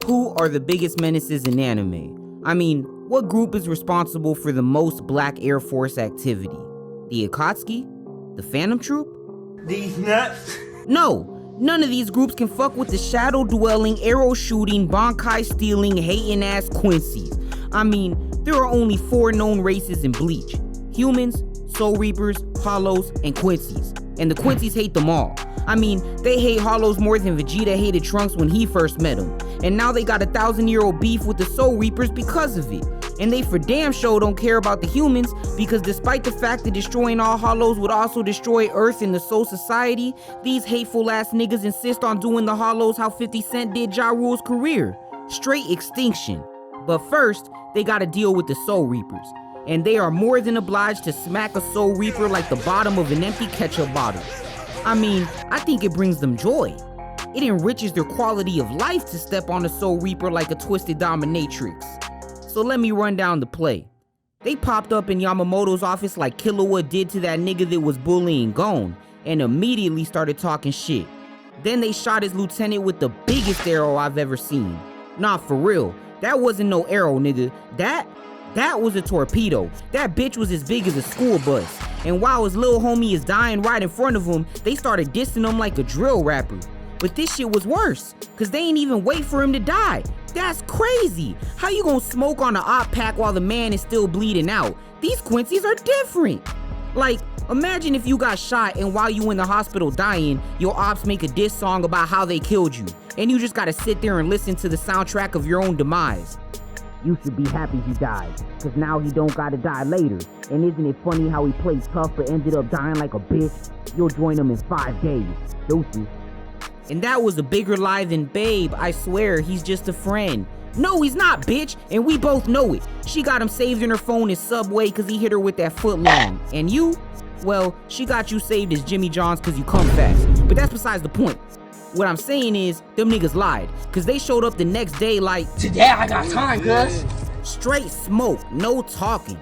who are the biggest menaces in anime? I mean, what group is responsible for the most Black Air Force activity? The Akatsuki? The Phantom Troop? These nuts? No, none of these groups can fuck with the shadow-dwelling, arrow-shooting, Bankai-stealing, hating-ass Quincy's. I mean, there are only 4 known races in Bleach. Humans, Soul Reapers, Hollows, and Quincy's. And the Quincy's hate them all. I mean, they hate Hollows more than Vegeta hated Trunks when he first met him. And now they got a 1,000-year-old beef with the Soul Reapers because of it. And they for damn sure don't care about the humans, because despite the fact that destroying all Hollows would also destroy Earth and the Soul Society, these hateful ass niggas insist on doing the Hollows how 50 Cent did Ja Rule's career. Straight extinction. But first, they gotta deal with the Soul Reapers. And they are more than obliged to smack a Soul Reaper like the bottom of an empty ketchup bottle. I mean, I think it brings them joy. It enriches their quality of life to step on a Soul Reaper like a twisted dominatrix. So let me run down the play. They popped up in Yamamoto's office like Killua did to that nigga that was bullying Gon, and immediately started talking shit. Then they shot his lieutenant with the biggest arrow I've ever seen. Nah, for real, that wasn't no arrow, nigga. That was a torpedo. That bitch was as big as a school bus. And while his little homie is dying right in front of him, they started dissing him like a drill rapper. But this shit was worse, cause they ain't even wait for him to die. That's crazy. How you gonna smoke on an op pack while the man is still bleeding out? These Quincy's are different. Like, imagine if you got shot and while you in the hospital dying, your ops make a diss song about how they killed you. And you just gotta sit there and listen to the soundtrack of your own demise. You should be happy he died, cause now he don't gotta die later. And isn't it funny how he played tough but ended up dying like a bitch? You'll join him in 5 days. Deuces. And that was a bigger lie than Babe. I swear, he's just a friend. No, he's not, bitch, and we both know it. She got him saved in her phone in Subway cause he hit her with that foot long. And you? Well, she got you saved as Jimmy John's cause you come fast. But that's besides the point. What I'm saying is, them niggas lied, cause they showed up the next day like, today I got time, cuz. Straight smoke, no talking.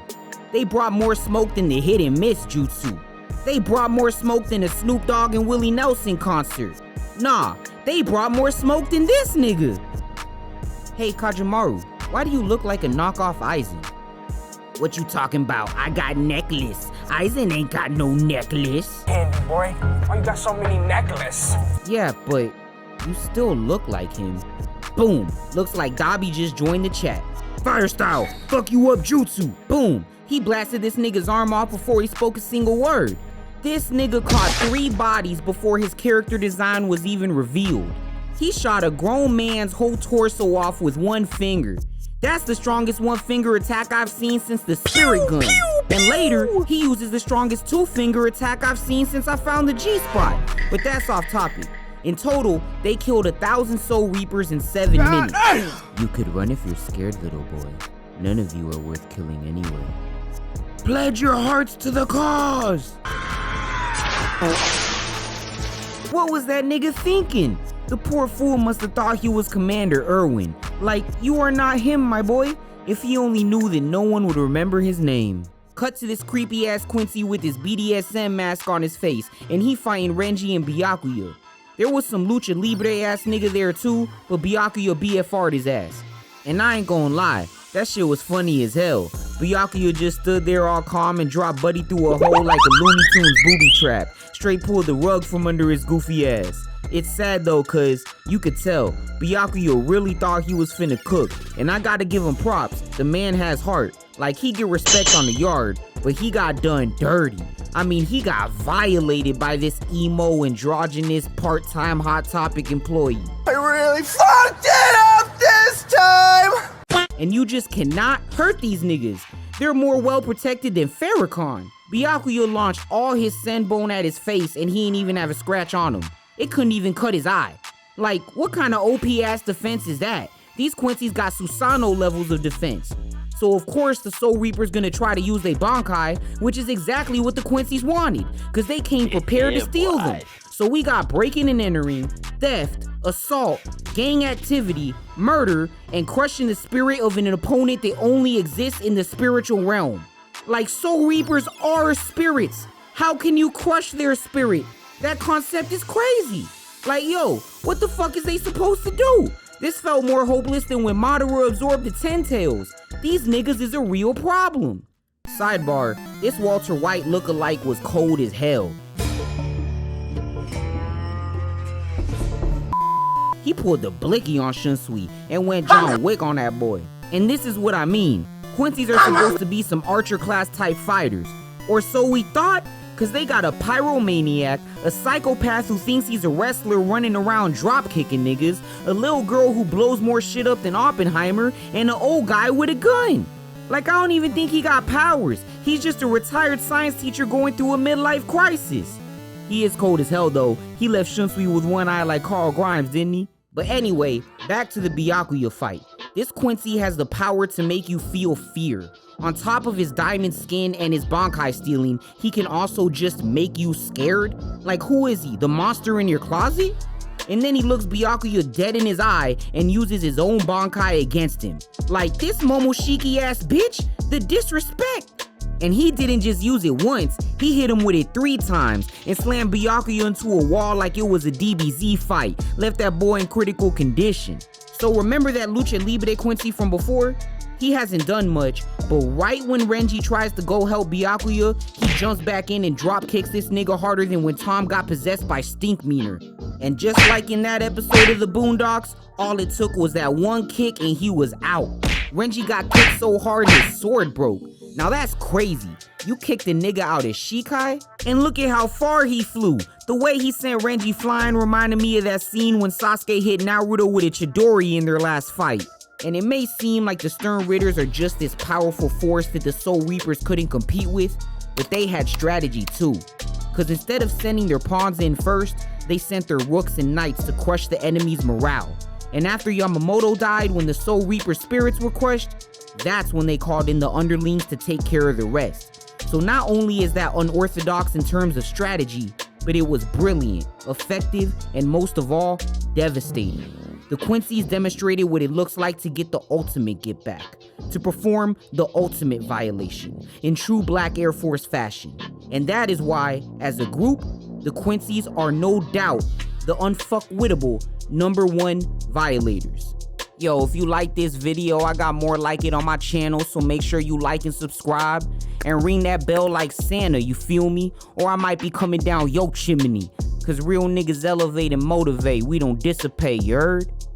They brought more smoke than the hit and miss jutsu. They brought more smoke than a Snoop Dogg and Willie Nelson concert. Nah, they brought more smoke than this nigga. Hey Kajimaru, why do you look like a knockoff Aizen? What you talking about? I got necklace. Aizen ain't got no necklace. Handy boy, why you got so many necklaces? Yeah, but you still look like him. Boom, looks like Dobby just joined the chat. Fire style, fuck you up jutsu. Boom, he blasted this nigga's arm off before he spoke a single word. This nigga caught 3 bodies before his character design was even revealed. He shot a grown man's whole torso off with 1 finger. That's the strongest 1-finger attack I've seen since the spirit gun. And later, he uses the strongest 2-finger attack I've seen since I found the G-spot. But that's off topic. In total, they killed 1,000 Soul Reapers in 7 minutes. You could run if you're scared, little boy. None of you are worth killing anyway. Pledge your hearts to the cause! What was that nigga thinking? The poor fool must have thought he was Commander Irwin. Like, you are not him, my boy. If he only knew that no one would remember his name. Cut to this creepy ass Quincy with his BDSM mask on his face, and he fighting Renji and Byakuya. There was some lucha libre ass nigga there too, but Byakuya BFR'd his ass. And I ain't gonna lie, that shit was funny as hell. Byakuya just stood there all calm and dropped Buddy through a hole like a Looney Tunes booby trap. Straight pulled the rug from under his goofy ass. It's sad though, cause you could tell, Byakuya really thought he was finna cook. And I gotta give him props, the man has heart. Like, he get respect on the yard, but he got done dirty. I mean, he got violated by this emo, androgynous, part-time Hot Topic employee. I really fucked it up this time! And you just cannot hurt these niggas. They're more well protected than Farrakhan. Byakuya launched all his senbone at his face and he ain't even have a scratch on him. It couldn't even cut his eye. Like, what kind of OP-ass defense is that? These Quincy's got Susanoo levels of defense. So of course the Soul Reaper's gonna try to use their Bankai, which is exactly what the Quincy's wanted, cause they came prepared to steal them. So we got breaking and entering, theft, assault, gang activity, murder, and crushing the spirit of an opponent that only exists in the spiritual realm. Like, Soul Reapers are spirits. How can you crush their spirit? That concept is crazy. Like, yo, what the fuck is they supposed to do? This felt more hopeless than when Madara absorbed the Ten Tails. These niggas is a real problem. Sidebar, this Walter White lookalike was cold as hell. He pulled the blicky on Shunsui and went John Wick on that boy. And this is what I mean. Quincy's are supposed to be some archer class type fighters. Or so we thought, cause they got a pyromaniac, a psychopath who thinks he's a wrestler running around drop kicking niggas, a little girl who blows more shit up than Oppenheimer, and an old guy with a gun. Like, I don't even think he got powers. He's just a retired science teacher going through a midlife crisis. He is cold as hell though. He left Shunsui with one eye like Carl Grimes, didn't he? But anyway, back to the Byakuya fight. This Quincy has the power to make you feel fear. On top of his diamond skin and his Bankai stealing, he can also just make you scared. Like, who is he, the monster in your closet? And then he looks Byakuya dead in his eye and uses his own Bankai against him. Like, this Momoshiki ass bitch, the disrespect. And he didn't just use it once, he hit him with it 3 times and slammed Byakuya into a wall like it was a DBZ fight, left that boy in critical condition. So remember that Lucha Libre Quincy from before? He hasn't done much, but right when Renji tries to go help Byakuya, he jumps back in and drop kicks this nigga harder than when Tom got possessed by Stinkmeaner. And just like in that episode of the Boondocks, all it took was that one kick and he was out. Renji got kicked so hard his sword broke. Now that's crazy. You kicked a nigga out of Shikai? And look at how far he flew. The way he sent Renji flying reminded me of that scene when Sasuke hit Naruto with a Chidori in their last fight. And it may seem like the Stern Ritters are just this powerful force that the Soul Reapers couldn't compete with, but they had strategy too. Cause instead of sending their pawns in first, they sent their rooks and knights to crush the enemy's morale. And after Yamamoto died when the Soul Reaper spirits were crushed, that's when they called in the underlings to take care of the rest. So not only is that unorthodox in terms of strategy, but it was brilliant, effective, and most of all, devastating. The Quincy's demonstrated what it looks like to get the ultimate get back, to perform the ultimate violation, in true Black Air Force fashion. And that is why, as a group, the Quincy's are no doubt the unfuckwittable #1 violators. Yo, if you like this video, I got more like it on my channel, so make sure you like and subscribe, and ring that bell like Santa, you feel me? Or I might be coming down your chimney, cause real niggas elevate and motivate, we don't dissipate, you heard?